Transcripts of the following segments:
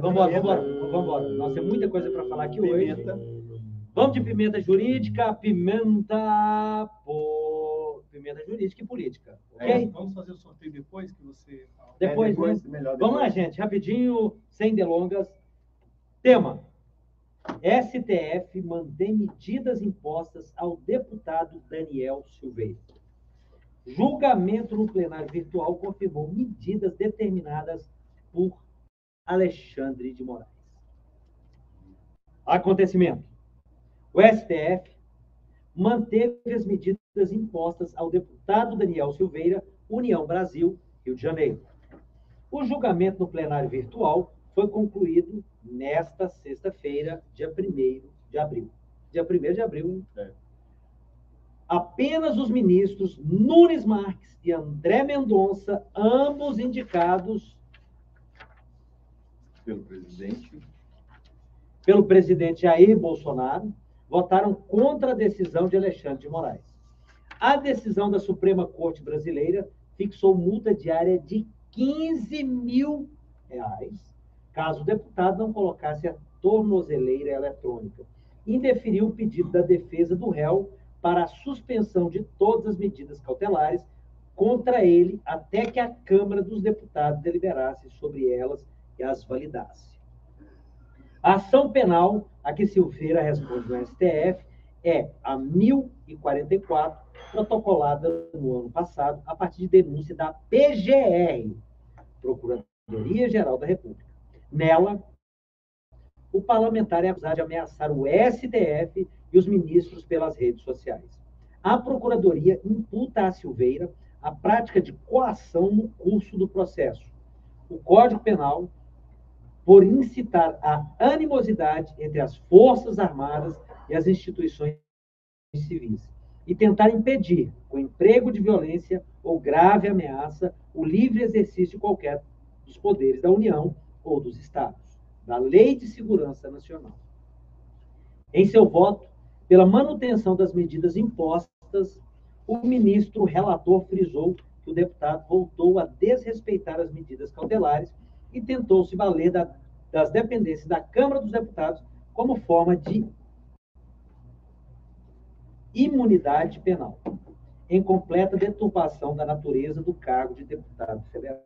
Vamos embora. Nós temos muita coisa para falar aqui hoje. Vamos de pimenta jurídica, pimenta jurídica e política. Ok? Vamos fazer o sorteio depois que você... Depois. Melhor depois. Vamos lá, gente. Rapidinho, sem delongas. Tema. STF mantém medidas impostas ao deputado Daniel Silveira. Julgamento no plenário virtual confirmou medidas determinadas por Alexandre de Moraes. Acontecimento. O STF manteve as medidas impostas ao deputado Daniel Silveira, União Brasil, Rio de Janeiro. O julgamento no plenário virtual foi concluído nesta sexta-feira, dia 1º de abril. Dia 1º de abril, hein? Apenas os ministros Nunes Marques e André Mendonça, ambos indicados pelo presidente Jair Bolsonaro, votaram contra a decisão de Alexandre de Moraes. A decisão da Suprema Corte Brasileira fixou multa diária de R$15 mil, caso o deputado não colocasse a tornozeleira eletrônica, e indeferiu o pedido da defesa do réu para a suspensão de todas as medidas cautelares contra ele até que a Câmara dos Deputados deliberasse sobre elas e as validasse. A ação penal a que Silveira responde no STF é a 1044, protocolada no ano passado, a partir de denúncia da PGR, Procuradoria-Geral da República. Nela, o parlamentar é acusado de ameaçar o STF e os ministros pelas redes sociais. A Procuradoria imputa a Silveira a prática de coação no curso do processo. O Código Penal, por incitar a animosidade entre as Forças Armadas e as instituições civis, e tentar impedir, com emprego de violência ou grave ameaça, o livre exercício de qualquer dos poderes da União ou dos Estados, da Lei de Segurança Nacional. Em seu voto, pela manutenção das medidas impostas, o ministro relator frisou que o deputado voltou a desrespeitar as medidas cautelares e tentou se valer das dependências da Câmara dos Deputados como forma de imunidade penal, em completa deturpação da natureza do cargo de deputado federal.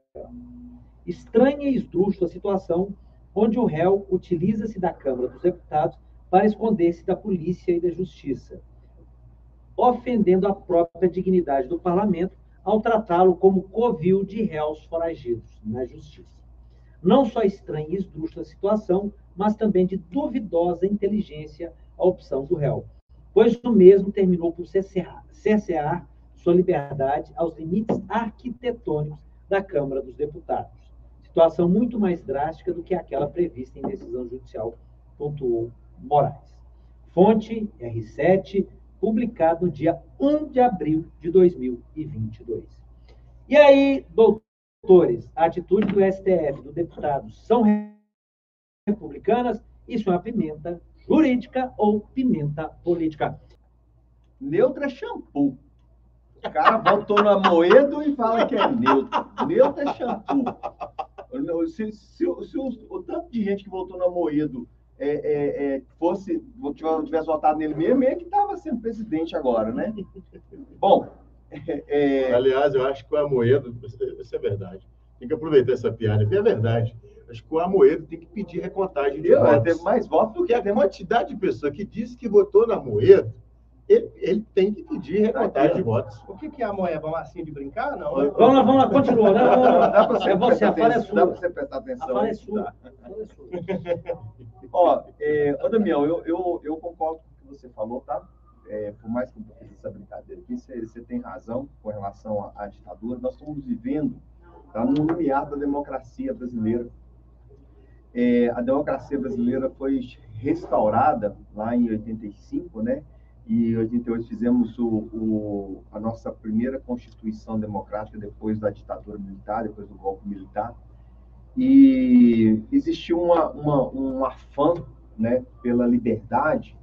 Estranha e esdrúxula a situação onde o réu utiliza-se da Câmara dos Deputados para esconder-se da polícia e da justiça, ofendendo a própria dignidade do parlamento ao tratá-lo como covil de réus foragidos na justiça. Não só estranha e esdrúxula a situação, mas também de duvidosa inteligência a opção do réu, pois o mesmo terminou por cercear sua liberdade aos limites arquitetônicos da Câmara dos Deputados. Situação muito mais drástica do que aquela prevista em decisão judicial, pontuou Moraes. Fonte R7, publicado no dia 1 de abril de 2022. E aí, doutores, a atitude do STF, do deputado, são republicanas? Isso é uma pimenta jurídica ou pimenta política? Neutro é shampoo. O cara voltou no Amoedo e fala que é neutro. Neutro é shampoo. Se o tanto de gente que votou no Amoedo tivesse votado nele mesmo, ele que estava sendo presidente agora, né? Bom... Aliás, eu acho que o Amoedo, isso é verdade, tem que aproveitar essa piada, porque é verdade. Acho que o Amoedo tem que pedir recontagem de votos. Teve mais votos do que a quantidade de pessoa que disse que votou no Amoedo, ele tem que pedir recontagem de votos. O que é a moeda? Uma massinha de brincar? Não. Vamos lá, continua. Dá para você prestar atenção. A fala é sua. Ô Damião, eu concordo com o que você falou, tá? Por mais que eu fiz essa brincadeira aqui, você tem razão com relação à ditadura. Nós estamos vivendo no limiar da democracia brasileira. A democracia brasileira foi restaurada lá em 85, né? E em 88 fizemos a nossa primeira Constituição Democrática depois da ditadura militar, depois do golpe militar. E existiu um afã, né, pela liberdade.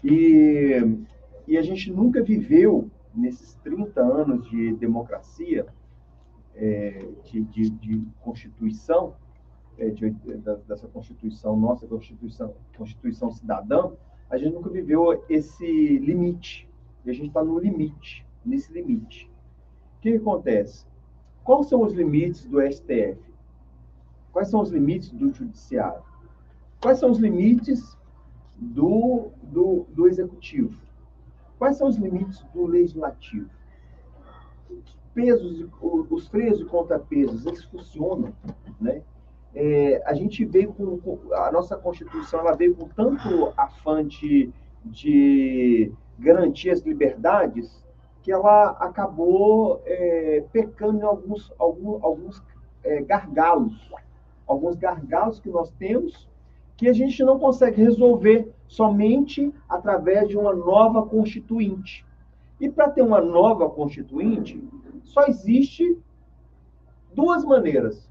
E a gente nunca viveu, nesses 30 anos de democracia, de Constituição, dessa Constituição, nossa Constituição Cidadã, a gente nunca viveu esse limite. E a gente está no limite, nesse limite. O que acontece? Quais são os limites do STF? Quais são os limites do Judiciário? Quais são os limites do Executivo? Quais são os limites do Legislativo? Os freios e contrapesos, eles funcionam, né? A gente veio a nossa Constituição, ela veio com tanto afã de garantir as liberdades, que ela acabou pecando em alguns gargalos que nós temos, que a gente não consegue resolver somente através de uma nova Constituinte. E para ter uma nova Constituinte, só existe duas maneiras.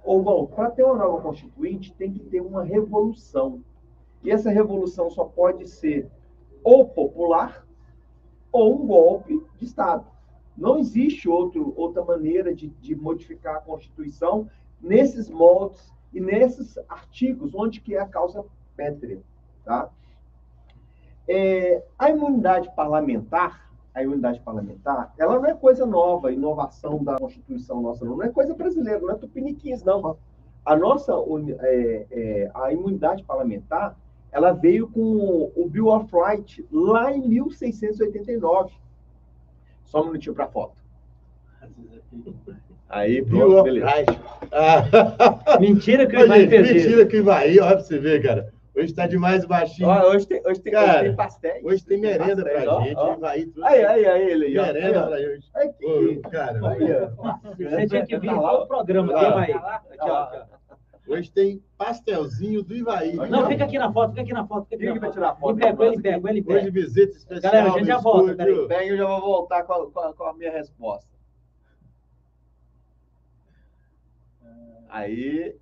Ou, bom, para ter uma nova Constituinte, tem que ter uma revolução. E essa revolução só pode ser ou popular ou um golpe de Estado. Não existe outra maneira de modificar a Constituição nesses moldes e nesses artigos onde que é a causa pétrea. Tá? A imunidade parlamentar, ela não é coisa nova, inovação da Constituição nossa, não é coisa brasileira, não é tupiniquins, não. A imunidade parlamentar, ela veio com o Bill of Rights lá em 1689. Só um minutinho para a foto. Aí, pronto, beleza. Mentira que o Ivaí fez isso. Mentira que o Ivaí, olha pra você ver, cara. Hoje tá demais baixinho. Hoje tem pastéis. Hoje tem merenda pastéis, pra gente. Ivaí, tudo. Aí, ele. Merenda pra gente. Cara, você tinha que vir lá o programa do Ivaí. Aqui, ó. Hoje tem pastelzinho do Ivaí. Não, fica aqui na foto, fica pra tirar a foto. Ele pega. Hoje visita especial. Galera, a gente já volta, peraí. Bem, eu já vou voltar com a minha resposta. Aí.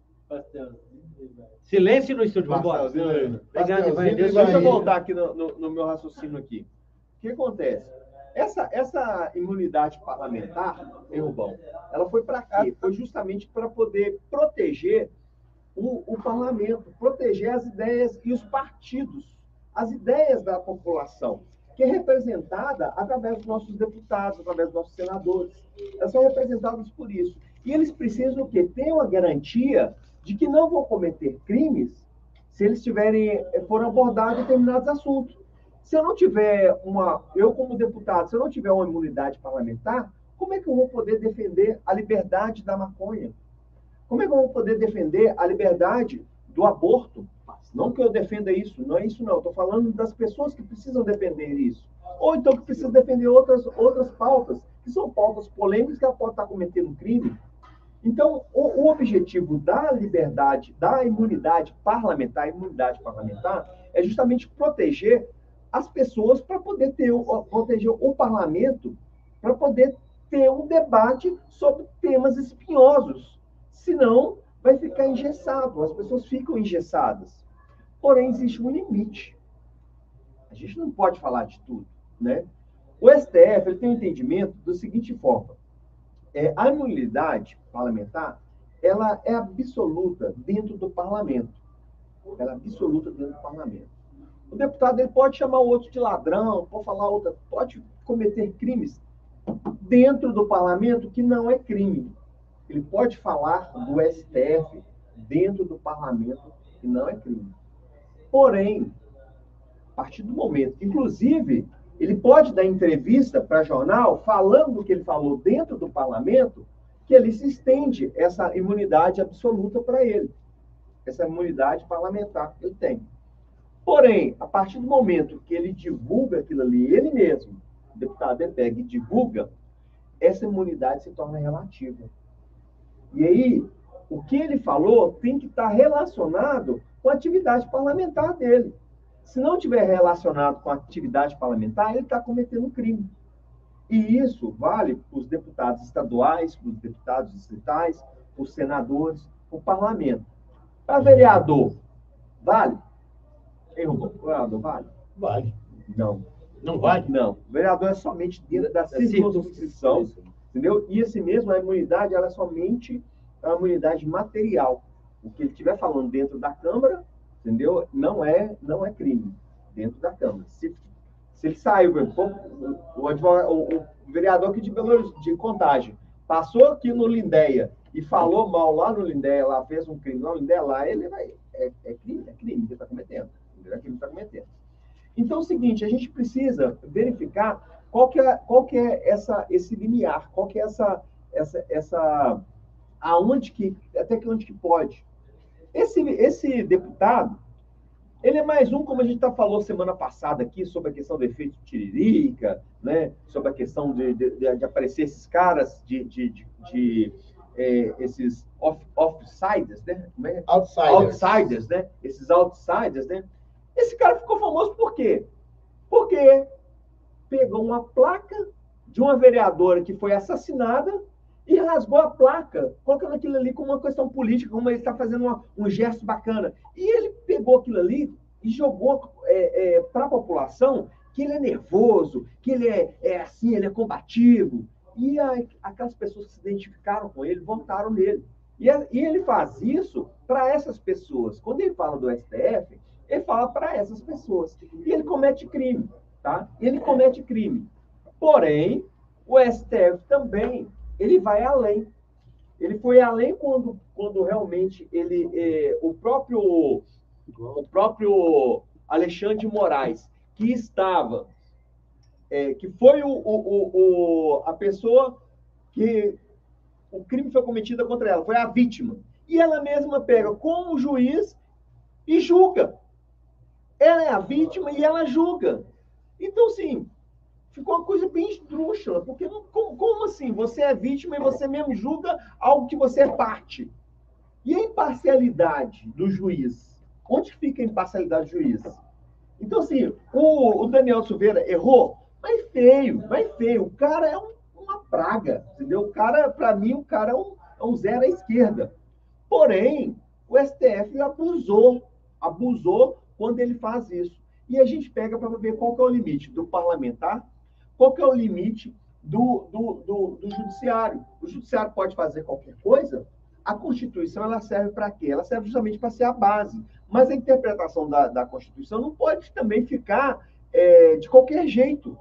Silêncio no estúdio, vamos embora. Obrigado, Ivaí. Deixa eu voltar aqui no meu raciocínio aqui. O que acontece? Essa imunidade parlamentar, Rubão, ela foi para quê? Foi justamente para poder proteger o parlamento, proteger as ideias e os partidos, as ideias da população, que é representada através dos nossos deputados, através dos nossos senadores. Elas são representadas por isso. E eles precisam o quê? Ter uma garantia de que não vão cometer crimes se eles forem abordar determinados assuntos. Se eu não tiver eu como deputado, se eu não tiver uma imunidade parlamentar, como é que eu vou poder defender a liberdade da maconha? Como é que eu vou poder defender a liberdade do aborto? Não que eu defenda isso, não é isso não. Estou falando das pessoas que precisam defender isso. Ou então que precisam defender outras pautas, que são pautas polêmicas que ela pode estar cometendo crime. Então, o objetivo da liberdade, da imunidade parlamentar, é justamente proteger as pessoas para poder proteger o parlamento, para poder ter um debate sobre temas espinhosos. Senão, vai ficar engessado, as pessoas ficam engessadas. Porém, existe um limite. A gente não pode falar de tudo, né? O STF ele tem um entendimento da seguinte forma. A imunidade parlamentar, ela é absoluta dentro do parlamento. Ela é absoluta dentro do parlamento. O deputado ele pode chamar o outro de ladrão, pode cometer crimes dentro do parlamento que não é crime. Ele pode falar do STF dentro do parlamento que não é crime. Porém, a partir do momento, inclusive, ele pode dar entrevista para jornal falando o que ele falou dentro do parlamento, que ali se estende essa imunidade absoluta para ele. Essa imunidade parlamentar que ele tem. Porém, a partir do momento que ele divulga aquilo ali, ele mesmo, o deputado, ele pega e divulga, essa imunidade se torna relativa. E aí, o que ele falou tem que estar relacionado com a atividade parlamentar dele. Se não estiver relacionado com a atividade parlamentar, ele está cometendo um crime. E isso vale para os deputados estaduais, para os deputados distritais, para os senadores, para o parlamento. Para vereador, vale? Vereador, vale? Vale. Não. Não vale? Não. O vereador é somente dentro da circunscrição, entendeu? E assim mesmo, a imunidade ela é somente a imunidade material. O que ele estiver falando dentro da Câmara, entendeu? Não é crime dentro da Câmara. Se ele saiu, o vereador aqui de Contagem passou aqui no Lindéia e falou mal lá no Lindéia, lá fez um crime lá no Lindéia, lá ele vai... É crime que ele está cometendo. Entendeu? É crime que ele está cometendo. Então é o seguinte, a gente precisa verificar qual que é esse limiar, qual que é até onde que pode. Esse deputado, ele é mais um, como a gente falou semana passada aqui, sobre a questão do efeito tiririca, né? Sobre a questão de aparecer esses caras, esses outsiders, né? Outsiders, né? Esses outsiders, né? Esse cara ficou famoso por quê? Porque pegou uma placa de uma vereadora que foi assassinada e rasgou a placa, colocando aquilo ali como uma questão política, como ele está fazendo um gesto bacana. E ele pegou aquilo ali e jogou para a população que ele é nervoso, que ele é assim, ele é combativo. E aquelas pessoas que se identificaram com ele, votaram nele. E ele faz isso para essas pessoas. Quando ele fala do STF, ele fala para essas pessoas. E ele comete crime, tá? Ele comete crime. Porém, o STF também, ele vai além. Ele foi além quando realmente o próprio Alexandre de Moraes, que estava, que foi a pessoa que o crime foi cometido contra ela, foi a vítima. E ela mesma pega como juiz e julga. Ela é a vítima e ela julga. Então, sim, ficou uma coisa bem esdrúxula, porque como assim? Você é vítima e você mesmo julga algo que você é parte. E a imparcialidade do juiz? Onde fica a imparcialidade do juiz? Então, assim, o Daniel Silveira errou, mas feio. O cara é uma praga, entendeu? O cara, para mim, o cara é um zero à esquerda. Porém, o STF abusou quando ele faz isso. E a gente pega para ver qual que é o limite do parlamentar, qual que é o limite do judiciário. O judiciário pode fazer qualquer coisa. A Constituição, ela serve para quê? Ela serve justamente para ser a base. Mas a interpretação da Constituição não pode também ficar de qualquer jeito.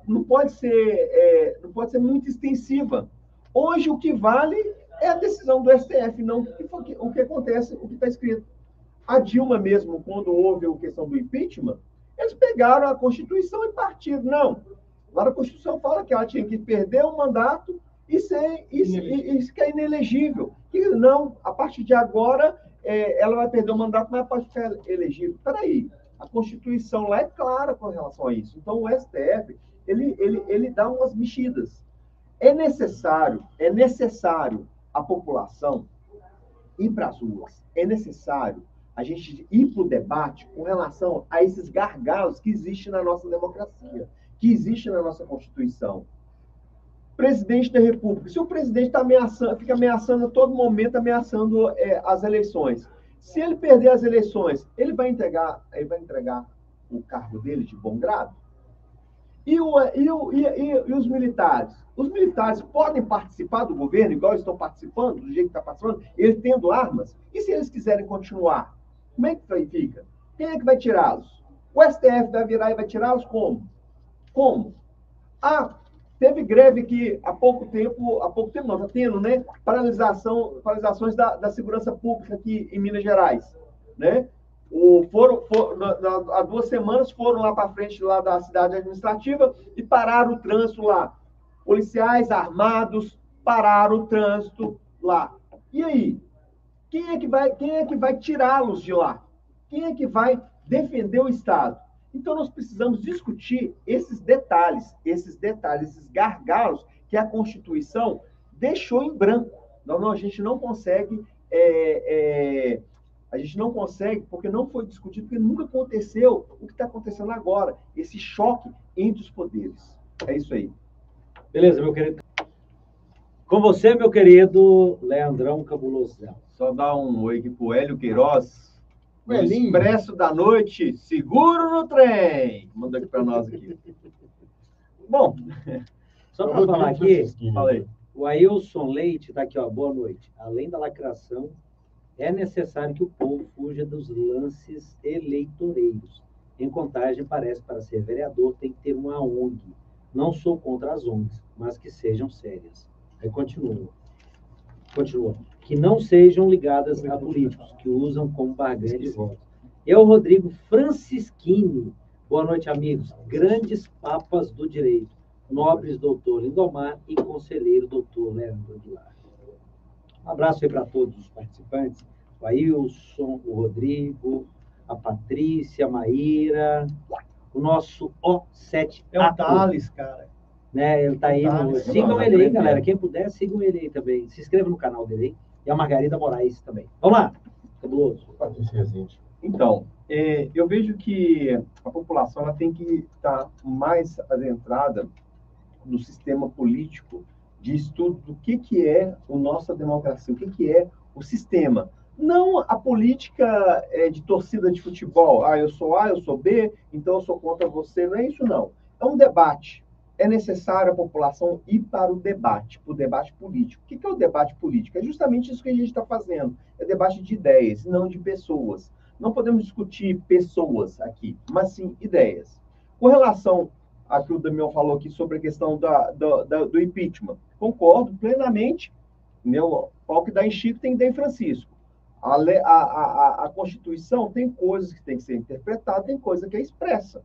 Não pode ser muito extensiva. Hoje, o que vale é a decisão do STF, não o que acontece, o que está escrito. A Dilma mesmo, quando houve a questão do impeachment, eles pegaram a Constituição e partiram. Não. Agora a Constituição fala que ela tinha que perder o mandato e ficar inelegível. E não, a partir de agora, ela vai perder o mandato, mas pode ficar elegível. Espera aí, a Constituição lá é clara com relação a isso. Então, o STF, ele dá umas mexidas. É necessário a população ir para as ruas. É necessário a gente ir para o debate com relação a esses gargalos que existem na nossa democracia, que existem na nossa Constituição. Presidente da República. Se o presidente fica ameaçando a todo momento, ameaçando as eleições. Se ele perder as eleições, ele vai entregar o cargo dele de bom grado? E os militares? Os militares podem participar do governo, igual estão participando, do jeito que estão participando, eles tendo armas? E se eles quiserem continuar? Como é que fica? Quem é que vai tirá-los? O STF vai virar e vai tirá-los como? Como? Teve greve aqui há pouco tempo não, está tendo, né? Paralisações da segurança pública aqui em Minas Gerais, né? Há 2 semanas foram lá para frente lá da cidade administrativa e pararam o trânsito lá. Policiais armados pararam o trânsito lá. E aí? Quem é que vai tirá-los de lá? Quem é que vai defender o Estado? Então, nós precisamos discutir esses detalhes, esses gargalos que a Constituição deixou em branco. A gente não consegue, porque não foi discutido, porque nunca aconteceu o que está acontecendo agora, esse choque entre os poderes. É isso aí. Beleza, meu querido. Com você, meu querido Leandrão Cabulosão. Só dar um oi aqui pro Hélio Queiroz. O Expresso da Noite, seguro no trem. Manda aqui para nós aqui. Bom, só para falar aqui, falei. o Ailson Leite está aqui, ó, boa noite. Além da lacração, É necessário que o povo fuja dos lances eleitoreiros. Em Contagem, parece, para ser vereador, tem que ter uma ONG. Não sou contra as ONGs, mas que sejam sérias. Aí continua. Que não sejam ligadas a políticos, que usam como barganha de votos. Eu, Rodrigo Francisquini. Boa noite, amigos. Grandes papas do direito. Nobres doutor Lindomar e conselheiro doutor Leandro Aguilar. Um abraço aí para todos os participantes. O Ailson, o Rodrigo, a Patrícia, a Maíra, o nosso O7 É o Thales, cara. Né? Ele está aí. Sigam ele aí, galera. Quem puder, sigam ele aí também. Se inscreva no canal dele aí. E a Margarida Moraes também. Vamos lá. Cabuloso. Então, eu vejo que a população ela tem que estar mais adentrada no sistema político de estudo do que é a nossa democracia, o que é o sistema. Não a política de torcida de futebol. Eu sou A, eu sou B, então eu sou contra você. Não é isso, não. É um debate. É necessário a população ir para o debate político. O que é o debate político? É justamente isso que a gente está fazendo. É debate de ideias, não de pessoas. Não podemos discutir pessoas aqui, mas sim ideias. Com relação a que o Damião falou aqui sobre a questão do impeachment, concordo plenamente. O pau que dá em Chico tem que dar em Francisco. A Constituição tem coisas que tem que ser interpretadas, tem coisa que é expressa.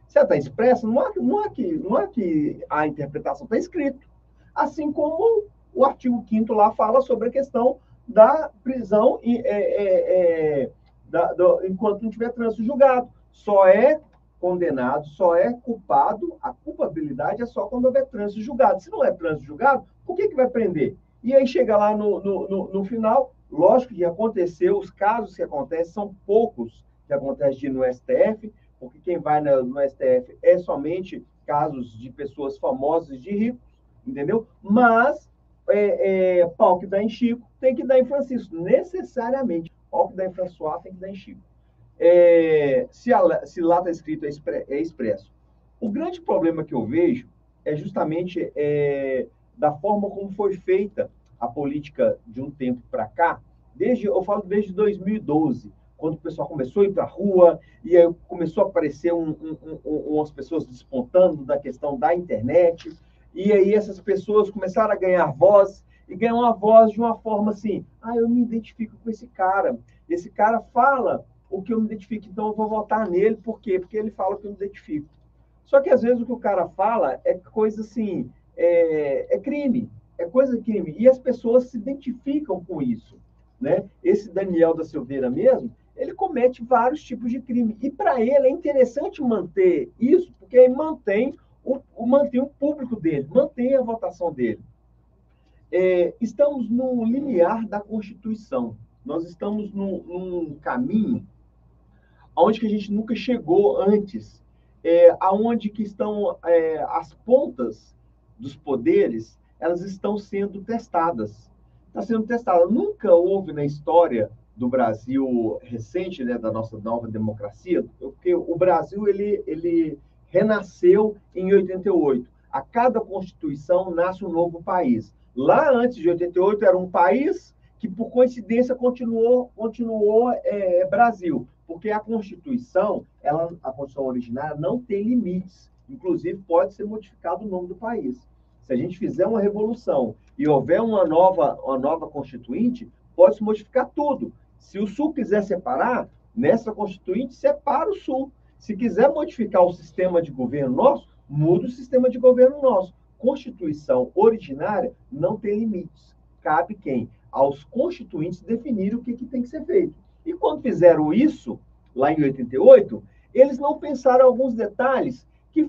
Se ela está expressa, não é que a interpretação está escrito. Assim como o artigo 5º lá fala sobre a questão da prisão enquanto não tiver trânsito julgado. Só é condenado, só é culpado, a culpabilidade é só quando houver trânsito julgado. Se não é trânsito julgado, por que vai prender? E aí chega lá no final, lógico que aconteceu, os casos que acontecem são poucos que acontecem no STF, porque quem vai no STF é somente casos de pessoas famosas e de ricos, entendeu? Mas pau que dá em Chico tem que dar em Francisco, necessariamente. Pau que dá em François tem que dar em Chico. Se lá está escrito é expresso. O grande problema que eu vejo é justamente da forma como foi feita a política de um tempo para cá, eu falo desde 2012, quando o pessoal começou a ir para a rua, e aí começou a aparecer umas pessoas despontando da questão da internet, e aí essas pessoas começaram a ganhar voz, e ganham a voz de uma forma assim, eu me identifico com esse cara fala o que eu me identifico, então eu vou votar nele, por quê? Porque ele fala o que eu me identifico. Só que às vezes o que o cara fala é coisa assim, é crime, é coisa crime, e as pessoas se identificam com isso, né? Esse Daniel da Silveira mesmo, ele comete vários tipos de crime. E para ele é interessante manter isso, porque aí mantém o público dele, mantém a votação dele. Estamos no limiar da Constituição. Nós estamos num caminho onde que a gente nunca chegou antes, aonde que estão as pontas dos poderes, elas estão sendo testadas. Está sendo testada. Nunca houve na história do Brasil recente, né, da nossa nova democracia, porque o Brasil ele renasceu em 88. A cada Constituição nasce um novo país. Lá antes de 88 era um país que, por coincidência, continuou Brasil, porque a Constituição, a Constituição originária, não tem limites. Inclusive, pode ser modificado o nome do país. Se a gente fizer uma revolução e houver uma nova Constituinte, pode-se modificar tudo. Se o Sul quiser separar, nessa Constituinte, separa o Sul. Se quiser modificar o sistema de governo nosso, muda o sistema de governo nosso. Constituição originária não tem limites. Cabe quem? Aos constituintes definirem o que tem que ser feito. E quando fizeram isso, lá em 88, eles não pensaram em alguns detalhes que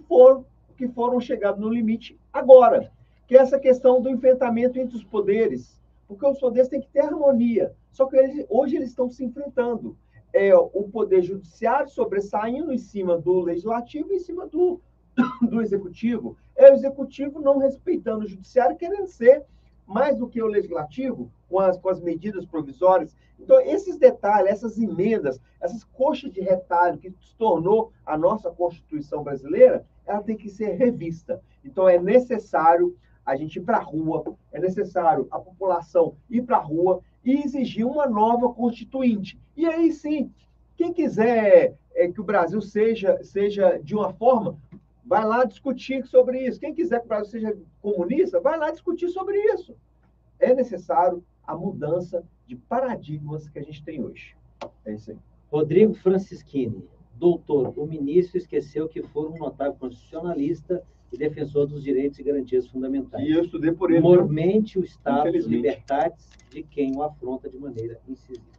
foram chegados no limite agora, que é essa questão do enfrentamento entre os poderes, porque os poderes têm que ter harmonia, só que hoje eles estão se enfrentando. O poder judiciário sobressaindo em cima do legislativo e em cima do executivo. O executivo não respeitando o judiciário, querendo ser mais do que o legislativo, com as medidas provisórias. Então, esses detalhes, essas emendas, essas coxas de retalho que se tornou a nossa Constituição brasileira, ela tem que ser revista. Então, é necessário a gente ir para a rua, é necessário a população ir para a rua, e exigir uma nova constituinte. E aí sim, quem quiser que o Brasil seja de uma forma, vai lá discutir sobre isso. Quem quiser que o Brasil seja comunista, vai lá discutir sobre isso. É necessário a mudança de paradigmas que a gente tem hoje. É isso aí. Rodrigo Francischini. Doutor, o ministro esqueceu que foi um notável constitucionalista e defensor dos direitos e garantias fundamentais. E eu estudei por ele. Mormente o Estado Infelizmente. libertatis de quem o afronta de maneira incisiva.